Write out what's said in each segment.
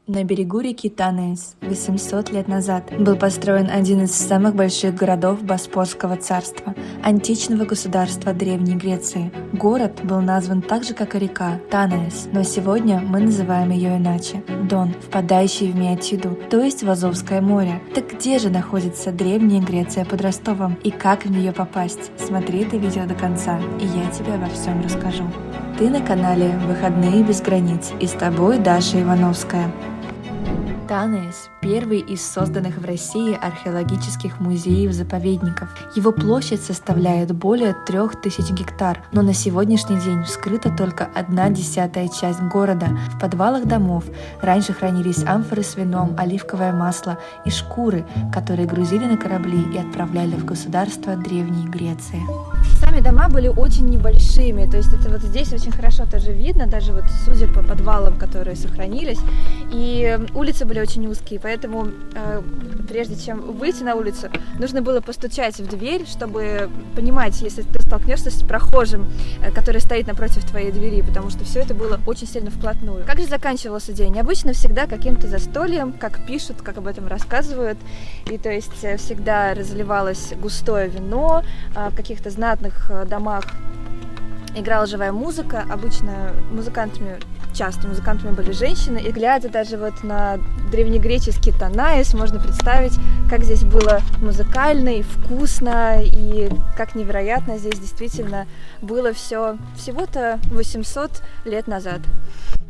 На берегу реки Танаис 800 лет назад был построен один из самых больших городов Боспорского царства, античного государства Древней Греции. Город был назван так же, как и река Танаис, но сегодня мы называем ее иначе – Дон, впадающий в Меотиду, то есть в Азовское море. Так где же находится Древняя Греция под Ростовом и как в нее попасть? Смотри это видео до конца, и я тебе обо всем расскажу. Ты на канале «Выходные без границ» и с тобой Даша Ивановская. Танаис – первый из созданных в России археологических музеев-заповедников. Его площадь составляет более 3000 гектар, но на сегодняшний день вскрыта только 1/10 часть города. В подвалах домов раньше хранились амфоры с вином, оливковое масло и шкуры, которые грузили на корабли и отправляли в государство Древней Греции. Сами дома были очень небольшими, то есть это вот здесь очень хорошо тоже видно, даже вот судя по подвалам, которые сохранились, и улицы были очень узкие, поэтому прежде чем выйти на улицу, нужно было постучать в дверь, чтобы понимать, если ты столкнешься с прохожим, который стоит напротив твоей двери, потому что все это было очень сильно вплотную. Как же заканчивался день? Обычно всегда каким-то застольем, как пишут, как об этом рассказывают, и то есть всегда разливалось густое вино, в каких-то знатных домах играла живая музыка, обычно часто музыкантами были женщины, и глядя даже вот на древнегреческий Танаис, можно представить, как здесь было музыкально и вкусно, и как невероятно здесь действительно было все всего-то 800 лет назад.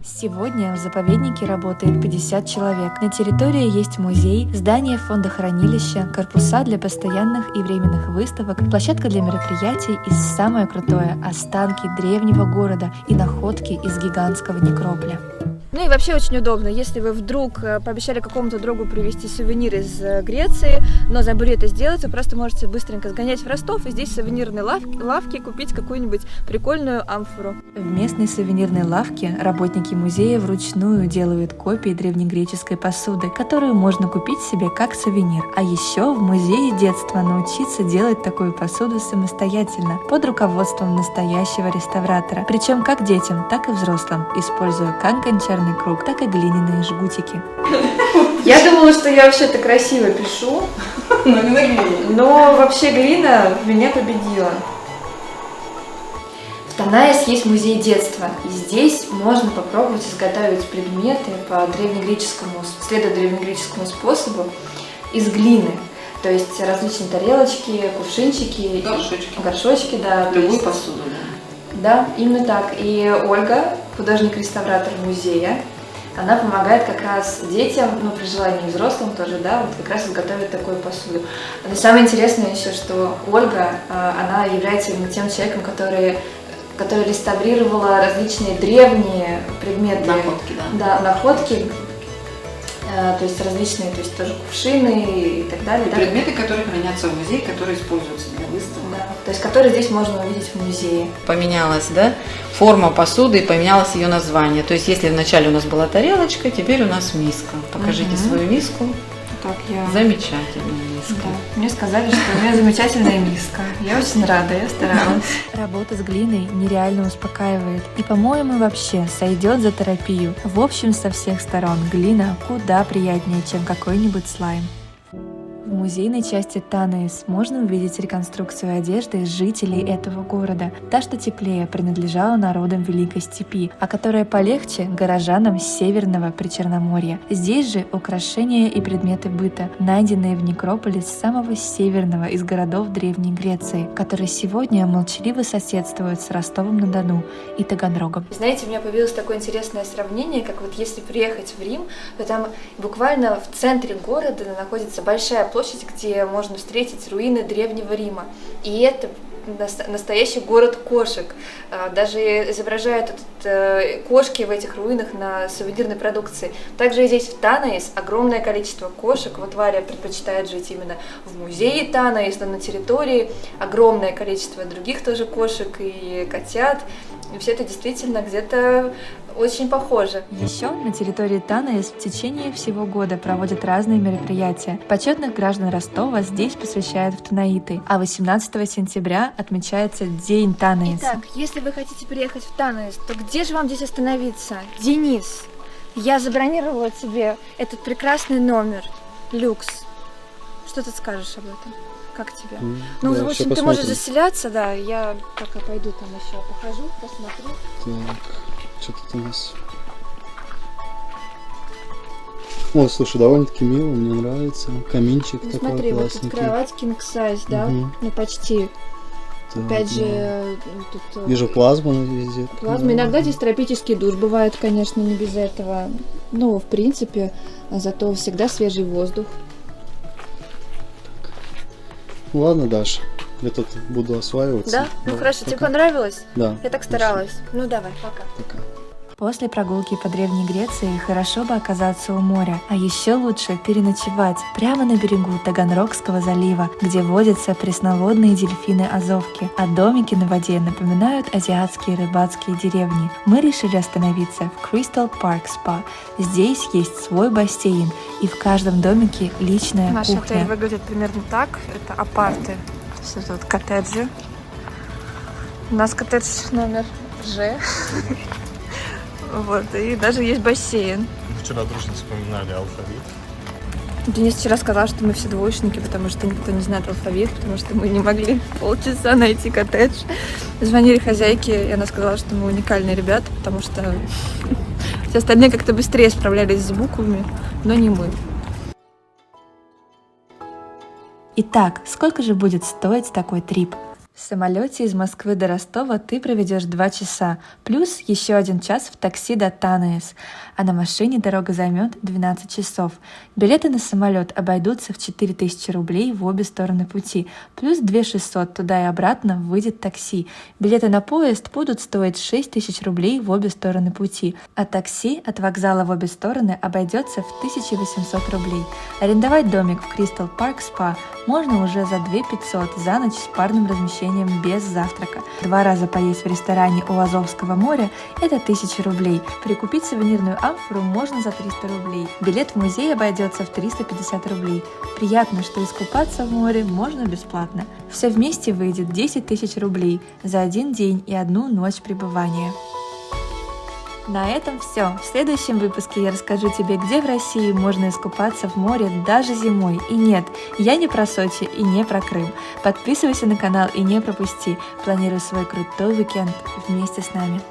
Сегодня в заповеднике работает 50 человек. На территории есть музей, здание фондохранилища, корпуса для постоянных и временных выставок, площадка для мероприятий и самое крутое – останки древнего города и находки из гигантского некрополя. Ну и вообще очень удобно, если вы вдруг пообещали какому-то другу привезти сувенир из Греции, но забыли это сделать, вы просто можете быстренько сгонять в Ростов и здесь в сувенирной лавке купить какую-нибудь прикольную амфору. В местной сувенирной лавке работники музея вручную делают копии древнегреческой посуды, которую можно купить себе как сувенир. А еще в музее детства научиться делать такую посуду самостоятельно, под руководством настоящего реставратора. Причем как детям, так и взрослым, используя как гончарный круг, так и глиняные жгутики. Я думала, что я вообще-то красиво пишу, но вообще глина меня победила. В Танаис есть музей детства, и здесь можно попробовать изготовить предметы по следуя древнегреческому способу из глины. То есть различные тарелочки, кувшинчики, горшочки, да. Любую посуду, да. Да, именно так. И Ольга, художник-реставратор музея, она помогает как раз детям, при желании взрослым тоже, да, вот как раз изготовить такую посуду. Но самое интересное еще, что Ольга, она является именно тем человеком, который реставрировала различные древние предметы. Находки, да. Да, находки. То есть различные, то есть тоже кувшины и так далее. Да? Предметы, которые хранятся в музее, которые используются для выставок. Да. То есть которые здесь можно увидеть в музее. Поменялась, да, форма посуды и поменялось ее название. То есть если вначале у нас была тарелочка, теперь у нас миска. Покажите свою миску. Так, Замечательная миска. Да. Мне сказали, что у меня замечательная миска. Я очень рада, я старалась. Работа с глиной нереально успокаивает и, по-моему, вообще сойдет за терапию. В общем, со всех сторон глина куда приятнее, чем какой-нибудь слайм. В музейной части Танаис можно увидеть реконструкцию одежды жителей этого города. Та, что теплее, принадлежала народам Великой Степи, а которая полегче – горожанам Северного Причерноморья. Здесь же украшения и предметы быта, найденные в некрополе самого северного из городов Древней Греции, который сегодня молчаливо соседствует с Ростовом-на-Дону и Таганрогом. Знаете, у меня появилось такое интересное сравнение, как вот если приехать в Рим, то там буквально в центре города находится большая площадь, где можно встретить руины Древнего Рима. И это настоящий город кошек. Даже изображают кошки в этих руинах на сувенирной продукции. Также и здесь в Танаис огромное количество кошек. Вот Варя предпочитает жить именно в музее Танаис, но на территории огромное количество других тоже кошек и котят. И все это действительно где-то очень похоже. Еще на территории Танаис в течение всего года проводят разные мероприятия. Почетных граждан Ростова здесь посвящают в Танаиты, а 18 сентября отмечается День Танаиса. Итак, если вы хотите приехать в Танаис, то где же вам здесь остановиться? Денис, Я забронировала тебе этот прекрасный номер, люкс. Что ты скажешь об этом? Как тебе? Ну, Да, в всё общем, ты можешь посмотрим. заселяться, да. Я пока пойду там еще похожу, посмотрю. Так, что тут у нас? О, слушай, довольно-таки мило, мне нравится. Каминчик Ну, такой смотри, вот тут классненький. кровать king size, да? Мгм. Ну, почти. Так, Опять да. же, тут Вижу плазму везде. плазма. Иногда здесь тропический душ бывает, конечно, не без этого. Ну, в принципе, зато всегда свежий воздух. Ладно, Даша, я тут буду осваиваться. Да? Ну Да, хорошо, тебе пока. понравилось? Да. Я так старалась. Ну давай, пока. Пока. После прогулки по Древней Греции хорошо бы оказаться у моря, а еще лучше переночевать прямо на берегу Таганрогского залива, где водятся пресноводные дельфины Азовки, а домики на воде напоминают азиатские рыбацкие деревни. Мы решили остановиться в Crystal Park Spa. Здесь есть свой бассейн, и в каждом домике личная Наш кухня. отель выглядит примерно так. Это апарты. Все тут коттеджи. У нас коттедж номер Ж. Вот, и даже есть бассейн. Вчера дружно вспоминали алфавит. Денис вчера сказал, что мы все двоечники, потому что никто не знает алфавит, потому что мы не могли полчаса найти коттедж. Звонили хозяйке, и она сказала, что мы уникальные ребята, потому что все остальные как-то быстрее справлялись с буквами, но не мы. Итак, сколько же будет стоить такой трип? В самолете из Москвы до Ростова ты проведешь 2 часа, плюс еще 1 час в такси до Танаис, а на машине дорога займет 12 часов. Билеты на самолет обойдутся в 4000 рублей в обе стороны пути, плюс 2600 туда и обратно выйдет такси. Билеты на поезд будут стоить 6000 рублей в обе стороны пути, а такси от вокзала в обе стороны обойдется в 1800 рублей. Арендовать домик в Crystal Park Spa можно уже за 2500 за ночь с парным размещением без завтрака. 2 раза поесть в ресторане у Азовского моря – это 1000 рублей. Прикупить сувенирную амфору можно за 300 рублей. Билет в музей обойдется в 350 рублей. Приятно, что искупаться в море можно бесплатно. Все вместе выйдет 10 000 рублей за 1 день и 1 ночь пребывания. На этом все. В следующем выпуске я расскажу тебе, где в России можно искупаться в море даже зимой. И нет, я не про Сочи и не про Крым. Подписывайся на канал и не пропусти. Планирую свой крутой уикенд вместе с нами.